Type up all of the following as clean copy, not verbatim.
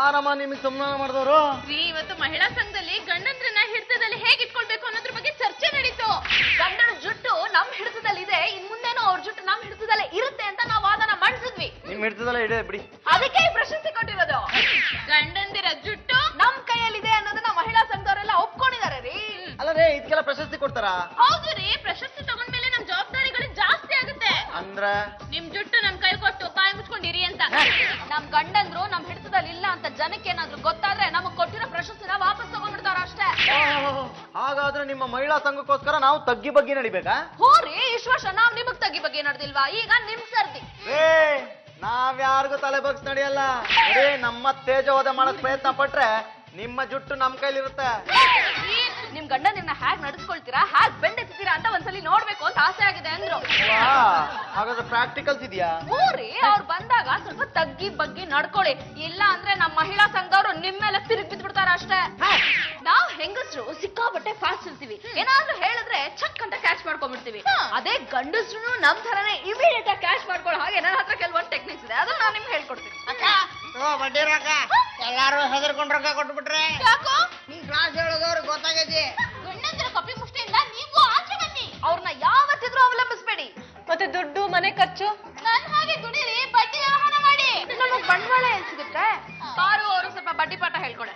ಯಾರಮ್ಮ ನಿಮಗೆ ಸಂಧಾನ ಮಾಡಿದವರು? ಇವತ್ತು ಮಹಿಳಾ ಸಂಘದಲ್ಲಿ ಗಂಡಂದ್ರನ್ನ ಹಿಡಿತದಲ್ಲಿ ಹೇಗೆ ಇಟ್ಕೊಳ್ಬೇಕು ಅನ್ನೋದ್ರ ಬಗ್ಗೆ ಚರ್ಚೆ ನಡೀತು. ಗಂಡನ ಜುಟ್ಟು ನಮ್ ಹಿಡಿತದಲ್ಲಿ ಇದೆ, ಇನ್ ಮುಂದೇನು ಅವ್ರ ಜುಟ್ಟು ನಮ್ ಹಿಡಿತದಲ್ಲೇ ಇರುತ್ತೆ ಅಂತ ನಾವು ವಾದನ ಮಾಡಿಸಿದ್ವಿ. ನಿಮ್ ಹಿಡಿತದಲ್ಲೇ ಇದೆ ಬಿಡಿ. ಅದಕ್ಕೆ ಈ ಪ್ರಶಸ್ತಿ ಕೊಟ್ಟಿರೋದು. ಗಂಡಂದಿರ ಜುಟ್ಟು ನಮ್ ಕೈಯಲ್ಲಿದೆ ಅನ್ನೋದನ್ನ ಮಹಿಳಾ ಸಂಘದವರೆಲ್ಲ ಒಪ್ಕೊಂಡಿದ್ದಾರೆ ರೀ. ಅಲ್ಲ ರೀ, ಇದಕ್ಕೆಲ್ಲ ಪ್ರಶಸ್ತಿ ಕೊಡ್ತಾರಾ? ಹೌದು ರೀ, ಪ್ರಶಸ್ತಿ ತಗೊಂಡ್ಮೇಲೆ ನಮ್ ಜವಾಬ್ದಾರಿಗಳು ಜಾಸ್ತಿ ಆಗುತ್ತೆ. ಅಂದ್ರೆ ನಿಮ್ ಜುಟ್ಟು ನಮ್ ಕೈ ಕೊಟ್ಟು ಬಾಯಿ ಮುಚ್ಕೊಂಡಿರಿ ಅಂತ. ನಮ್ ಗಂಡಂದ್ರು ನಮ್ ಹಿಡಿತದಲ್ಲಿ ಇಲ್ಲ ಅಂತ ಜನಕ್ಕೆ ಏನಾದ್ರು ಗೊತ್ತಾದ್ರೆ ನಮಗ್ ಕೊಟ್ಟಿರೋ ಪ್ರಶಸ್ತಿನ ವಾಪಸ್ ತಗೊಂಡ್ಬಿಡ್ತಾರ ಅಷ್ಟೇ. ಹಾಗಾದ್ರೆ ನಿಮ್ಮ ಮಹಿಳಾ ಸಂಘಕ್ಕೋಸ್ಕರ ನಾವು ತಗ್ಗಿ ಬಗ್ಗೆ ನಡಿಬೇಕಾ? ಹೋ ರೀ, ಇಷ್ಟು ವರ್ಷ ನಾವ್ ನಿಮಗ್ ತಗ್ಗಿ ಬಗ್ಗೆ ನಡೆದಿಲ್ವಾ? ಈಗ ನಿಮ್ ಸರ್ದಿ. ನಾವ್ಯಾರಿಗೂ ತಲೆ ಬಗ್ಸ್ ನಡೆಯಲ್ಲ. ನಮ್ಮ ತೇಜೋವಧೆ ಮಾಡಕ್ ಪ್ರಯತ್ನ ಪಟ್ರೆ ನಿಮ್ಮ ಜುಟ್ಟು ನಮ್ ಕೈಲಿರುತ್ತೆ. ನಿಮ್ ಗಂಡ ನಿಮ್ನ ಹ್ಯಾಗ್ ನಡೆಸ್ಕೊಳ್ತೀರಾ, ಹ್ಯಾಗ್ ಬೆಂಡೆತ್ತೀರಾ ಅಂತ ಒಂದ್ಸಲಿ ನೋಡ್ಬೇಕು ಅಂತ ಆಸೆ ಆಗಿದೆ ಅಂದ್ರು. ಹಾಗಾದ್ರೆ ಪ್ರಾಕ್ಟಿಕಲ್ಸ್ ಇದೆಯಾ? ಊರಿ ಅವ್ರು ಬಂದಾಗ ಸ್ವಲ್ಪ ತಗ್ಗಿ ಬಗ್ಗಿ ನಡ್ಕೊಳ್ಳಿ, ಇಲ್ಲ ಅಂದ್ರೆ ನಮ್ಮ ಮಹಿಳಾ ಸಂಘದವ್ರು ನಿಮ್ ಮೇಲೆ ತಿರುಗಿ ಬಿದ್ಬಿಡ್ತಾರ ಅಷ್ಟೇ. ನಾವ್ ಹೆಂಗಸ್ರು ಸಿಕ್ಕಾಬಟ್ಟೆ ಫಾಸ್ಟ್ ಇರ್ತೀವಿ, ಏನಾದ್ರೂ ಹೇಳಿದ್ರೆ ಚಕ್ ಅಂತ ಕ್ಯಾಚ್ ಮಾಡ್ಕೊಂಡ್ಬಿಡ್ತೀವಿ. ಅದೇ ಗಂಡಸ್ರು ನಮ್ ಥರನೇ ಇಮಿಡಿಯೇಟ್ ಆಗಿ ಕ್ಯಾಚ್ ಮಾಡ್ಕೊಳ್ಳೋ ಹಾಗೆ ನನ್ನ ಹತ್ರ ಕೆಲವೊಂದು ಟೆಕ್ನಿಕ್ಸ್ ಇದೆ, ಅದನ್ನ ನಾನು ನಿಮ್ಗೆ ಹೇಳ್ಕೊಡ್ತೀನಿ. ಬಡ್ಡಿ ರೊಕ್ಕ ಎಲ್ಲಾರು ಹೆದರ್ಕೊಂಡ್ ರೊಕ್ಕ ಕೊಟ್ಬಿಟ್ರೆ ಯಾಕೋ ನೀನ್ ಕ್ಲಾಸ್ ಹೇಳೋದವ್ರಿಗೆ ಗೊತ್ತಾಗೈತಿ. ಗಂಡಂದಿರ ಕಪ್ಪಿ ಮುಷ್ಟಿಯಿಂದ ನೀವು ಆಚೆ ಬನ್ನಿ. ಅವ್ರನ್ನ ಯಾವತ್ತಿದ್ರೂ ಅವಲಂಬಿಸ್ಬೇಡಿ. ಮತ್ತೆ ದುಡ್ಡು ಮನೆ ಖರ್ಚು ನನ್ ಹಾಗೆ ದುಡಿರಿ, ಬಡ್ಡಿ ವ್ಯವಹಾರ ಮಾಡಿ. ನಮಗ್ ಬಂಡವಾಳ ಏನ್ ಸಿಗುತ್ತೆ? ಬಾರು ಅವರು ಸ್ವಲ್ಪ ಬಡ್ಡಿ ಪಾಠ ಹೇಳ್ಕೊಡೆ.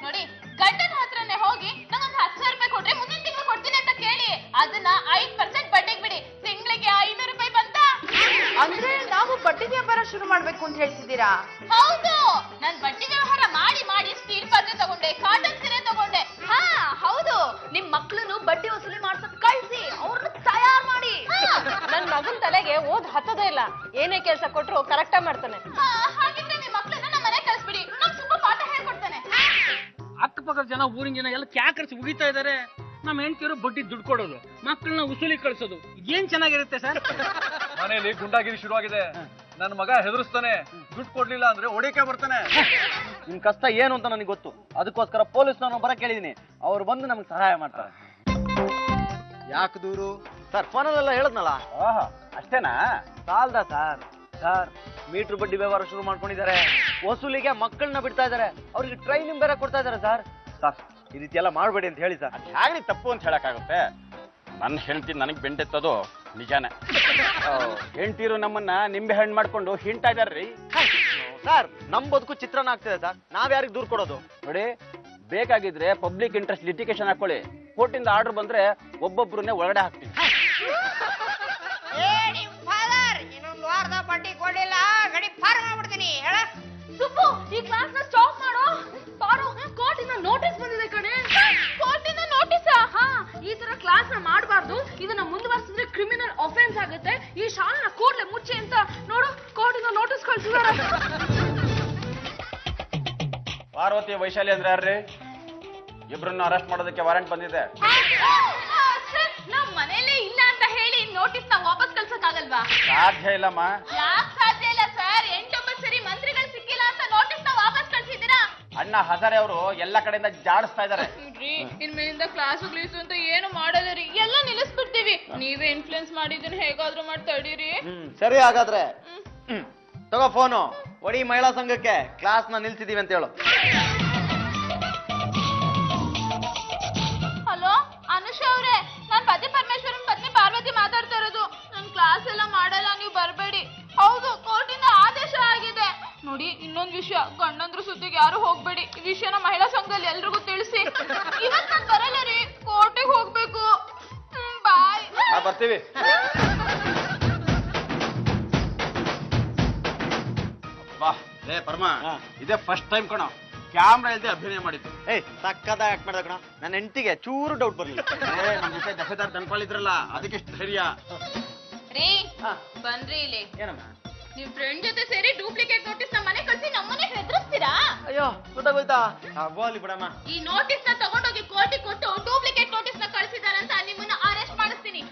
ನೋಡಿ, ಗಂಡನ ಹತ್ರನೇ ಹೋಗಿ ನಂಗೊಂದು 10,000 ರೂಪಾಯಿ ಕೊಟ್ರೆ ಮುಂದಿನ ತಿಂಗಳು ಕೊಡ್ತೀನಿ ಅಂತ ಕೇಳಿ, ಅದನ್ನ 5% ಬಡ್ಡಿಗೆ ಬಿಡಿ. ತಿಂಗಳಿಗೆ 500 ರೂಪಾಯಿ ಬಂತ. ಅಂದ್ರೆ ನಾವು ಬಡ್ಡಿ ವ್ಯಾಪಾರ ಶುರು ಮಾಡ್ಬೇಕು ಅಂತ ಹೇಳ್ತಿದ್ದೀರಾ? ಹೌದು, ನಾನ್ ಬಡ್ಡಿ ವ್ಯವಹಾರ ಮಾಡಿ ಮಾಡಿ ಸ್ಟೀಲ್ ಪಾತ್ರೆ ತಗೊಂಡೆ, ಕಾಟನ್ ಸೀರೆ ತಗೊಂಡೆ. ಹಾ ಹೌದು, ನಿಮ್ ಮಕ್ಳನ್ನು ಬಡ್ಡಿ ವಸೂಲಿ ಮಾಡ್ಸಕ್ ಕಳ್ಸಿ, ಅವ್ರನ್ನ ತಯಾರ್ ಮಾಡಿ. ನನ್ ಮಗನ್ ತಲೆಗೆ ಓದ್ ಹತ್ತದೇ ಇಲ್ಲ, ಏನೇ ಕೆಲ್ಸ ಕೊಟ್ರು ಕರೆಕ್ಟ್ ಮಾಡ್ತಾನೆ. ಹಾಗಿದ್ರೆ ನಿಮ್ ಮಕ್ಳನ್ನ ನಮ್ಮ ಮನೆ ಕಳಿಸ್ಬಿಡಿ, ನಮ್ ಸ್ವಲ್ಪ ಪಾಠ ಹೇಳ್ಕೊಡ್ತಾನೆ. ಅಕ್ಕಪಕ್ಕದ ಜನ, ಊರಿನ ಜನ ಎಲ್ಲ ಕ್ಯಾಕರ್ಸ್ ಮುಗಿತಾ ಇದಾರೆ. ನಮ್ಮ ಹೆಂಡತಿಯರು ಬಡ್ಡಿ ದುಡ್ಡು ಕೊಡೋದು, ಮಕ್ಕಳನ್ನ ಉಸುಲಿ ಕಳ್ಸೋದು, ಏನ್ ಚೆನ್ನಾಗಿರುತ್ತೆ ಸರ್? ಮನೆಯಲ್ಲಿ ಗುಂಡಾಗಿರಿ ಶುರುವಾಗಿದೆ. ನನ್ನ ಮಗ ಹೆದರ್ಸ್ತಾನೆ, ದುಡ್ಡು ಕೊಡ್ಲಿಲ್ಲ ಅಂದ್ರೆ ಹೊಡಿಕೆ ಬರ್ತಾನೆ. ನಿಮ್ ಕಷ್ಟ ಏನು ಅಂತ ನನಗೆ ಗೊತ್ತು, ಅದಕ್ಕೋಸ್ಕರ ಪೊಲೀಸ್ ನಾನು ಬರಕ್ ಹೇಳಿದೀನಿ. ಅವ್ರು ಬಂದು ನಮ್ಗೆ ಸಹಾಯ ಮಾಡ್ತಾರೆ. ಯಾಕೆ ದೂರು ಸರ್? ಫೋನಲ್ಲೆಲ್ಲ ಹೇಳದ್ನಲ್ಲ. ಅಷ್ಟೇನಾ? ಸಾಲ್ದ ಸರ್? ಸರ್, ಮೀಟರ್ ಬಡ್ಡಿ ವ್ಯವಹಾರ ಶುರು ಮಾಡ್ಕೊಂಡಿದ್ದಾರೆ. ವಸೂಲಿಗೆ ಮಕ್ಕಳನ್ನ ಬಿಡ್ತಾ ಇದಾರೆ, ಅವ್ರಿಗೆ ಟ್ರೈನಿಂಗ್ ಬೇರೆ ಕೊಡ್ತಾ ಇದಾರೆ ಸರ್. ಸರ್, ಈ ರೀತಿ ಎಲ್ಲ ಮಾಡ್ಬೇಡಿ ಅಂತ ಹೇಳಿ ಸರ್. ಹೇಗೆ ತಪ್ಪು ಅಂತ ಹೇಳಕ್ಕಾಗುತ್ತೆ? ನನ್ನ ಹೆಂಡತಿ ನನಗೆ ಬೆಂಡೆತ್ತದು ನಿಜಾನೇ. ಹೆಂಡತಿರು ನಮ್ಮನ್ನ ನಿಂಬೆ ಹಣ್ಣು ಮಾಡ್ಕೊಂಡು ಹಿಂಡ್ತಾ ಇದಾರ್ರಿ. ಸರ್, ನಮ್ ಬದುಕು ಚಿತ್ರಣ ಆಗ್ತಿದೆ ಸರ್, ನಾವ್ ಯಾರಿಗೆ ದೂರ ಕೊಡೋದು? ನೋಡಿ, ಬೇಕಾಗಿದ್ರೆ ಪಬ್ಲಿಕ್ ಇಂಟ್ರೆಸ್ಟ್ ಲಿಟಿಗೇಷನ್ ಹಾಕೊಳ್ಳಿ. ಕೋರ್ಟಿಂದ ಆರ್ಡರ್ ಬಂದ್ರೆ ಒಬ್ಬೊಬ್ರನ್ನೇ ಒಳಗಡೆ ಹಾಕ್ತೀನಿ. ಇನ್ನೊಂದು ವಾರದ ಬಡ್ಡಿ ಕೊಡ್ಲಿಲ್ಲ, ಗಡಿ ಫಾರ್ ಮಾಡ್ಬಿಡ್ತೀನಿ. ಹೇಳ ಸುಬ್ಬು, ಈ ಕ್ಲಾಸ್ ನ ಸ್ಟಾಪ್ ಮಾಡು. ಪಾರು, ಕೋರ್ಟಿನ ನೋಟಿಸ್ ಬಂದಿದೆ ಕಣೆ. ಕೋರ್ಟಿನ ನೋಟಿಸ್? ಹಾ, ಈ ತರ ಕ್ಲಾಸ್ ನ ಮಾಡಬಾರ್ದು, ಇದನ್ನ ಮುಂದುವರಿಸಿದ್ರೆ ಕ್ರಿಮಿನಲ್ ಅಫೆನ್ಸ್ ಆಗುತ್ತೆ, ಈ ಶಾಲೆನ ಕೂಡ್ಲೆ ಮುಚ್ಚಿ ಅಂತ ನೋಡು, ಕೋರ್ಟಿನ ನೋಟಿಸ್ ಕಳ್ಸಿದಾರೆ. ಪಾರ್ವತಿ ವೈಶಾಲಿ ಅಂದ್ರೆ ಯಾರ್ರಿ? ಇಬ್ರನ್ನ ಅರೆಸ್ಟ್ ಮಾಡೋದಕ್ಕೆ ವಾರೆಂಟ್ ಬಂದಿದೆ. ನಾವ್ ಮನೇಲೇ ಇಲ್ಲ ಅಂತ ಹೇಳಿ ನೋಟಿಸ್ ನ ವಾಪಸ್ ಕಳ್ಸಕ್ಕಾಗಲ್ವಾ? ಸಾಧ್ಯ ಇಲ್ಲಮ್ಮ. ಯಾಕೆ ಸಾಧ್ಯ ಇಲ್ಲ ಸರ್? 8-9 ಸರಿ ಮಂತ್ರಿಗಳು ಸಿಕ್ಕಿಲ್ಲ ಅಂತ ನೋಟಿಸ್ ನ ವಾಪಸ್ ಕಳ್ಸಿದ್ದೀರಾ? ಅಣ್ಣ ಹಜಾರೆ ಅವರು ಎಲ್ಲ ಕಡೆಯಿಂದ ಜಾಡಿಸ್ತಾ ಇದಾರೆ. ಇನ್ಮೇಲಿಂದ ಕ್ಲಾಸ್ ಅಂತ ಏನು ಮಾಡಲ್ಲ ರೀ, ಎಲ್ಲ ನಿಲ್ಲಿಸ್ಬಿಡ್ತೀವಿ. ನೀವೇ ಇನ್ಫ್ಲೂಯೆನ್ಸ್ ಮಾಡಿದ್ದನ್ನ ಹೇಗಾದ್ರೂ ಮಾಡಿ ತಡೀರಿ. ಸರಿ, ಹಾಗಾದ್ರೆ ತಗೋ ಫೋನು, ಒಡಿ ಮಹಿಳಾ ಸಂಘಕ್ಕೆ ಕ್ಲಾಸ್ ನ ನಿಲ್ಸಿದೀವಿ ಅಂತ ಹೇಳು. ಹಲೋ ಅನುಷಾ ಅವ್ರೆ, ನಾನ್ ಪತಿ ಪರಮೇಶ್ವರನ್ ಪತ್ನಿ ಪಾರ್ವತಿ ಮಾತಾಡ್ತಾ ಇರೋದು. ನನ್ ಕ್ಲಾಸ್ ಎಲ್ಲ ಮಾಡಲ್ಲ, ನೀವು ಬರ್ಬೇಡಿ. ಹೌದು, ಕೋರ್ಟಿಂದ ಆದೇಶ ಆಗಿದೆ. ನೋಡಿ, ಇನ್ನೊಂದ್ ವಿಷಯ, ಗಂಡಂದ್ರ ಸುದ್ದಿಗೆ ಯಾರು ಹೋಗ್ಬೇಡಿ. ಈ ವಿಷಯನ ಮಹಿಳಾ ಸಂಘದಲ್ಲಿ ಎಲ್ರಿಗೂ ತಿಳಿಸಿ. ಇವತ್ ನಾನ್ ಬರಲ್ಲ ರೀ, ಕೋರ್ಟಿಗೆ ಹೋಗ್ಬೇಕು. ಬಾಯ್. ಬರ್ತೀವಿ. ಬಾ ಲೇ ಪರಮ, ಇದೇ ಫಸ್ಟ್ ಟೈಮ್ ಕಣೋ ಕ್ಯಾಮ್ರಾ ಇಲ್ಲದೆ ಅಭಿನಯ ಮಾಡಿದ್ದು. ಸಕ್ಕದ ಆಕ್ಟ್ ಮಾಡ್ದ ಕಣ. ನನ್ನ ಹೆಂಡತಿಗೆ ಚೂರು ಡೌಟ್ ಬರ್ಲಿಲ್ಲ. ನಮ್ ಜೊತೆ ದಫೆದಾರ್ ದನ್ಪಾಲಿದ್ರಲ್ಲ, ಅದಕ್ಕೆ ಧೈರ್ಯ. ರೀ ಬನ್ರಿ ಇಲ್ಲಿ. ಏನಮ್ಮ? ನಿಮ್ ಫ್ರೆಂಡ್ ಜೊತೆ ಸೇರಿ ಡೂಪ್ಲಿಕೇಟ್ ನೋಟಿಸ್ ನಮ್ಮ ಮನೆ ಕಳ್ಸಿ ನಮ್ಮನೆ ಹೆದರ್ಸ್ತೀರಾ? ಅಯ್ಯೋ, ಗೊತ್ತಾಗೋಯ್ತಾ? ಬೋಲಿ ಬಿಡಮ್ಮ. ಈ ನೋಟಿಸ್ ನ ತಗೊಂಡೋಗಿ ಕೋರ್ಟಿಗೆ ಕೊಟ್ಟು ಡೂಪ್ಲಿಕೇಟ್ ನೋಟಿಸ್ ನ ಕಳ್ಸಿದಾರಂತ ನಿಮ್ಮನ್ನ ಅರೆಸ್ಟ್ ಮಾಡಿಸ್ತೀನಿ.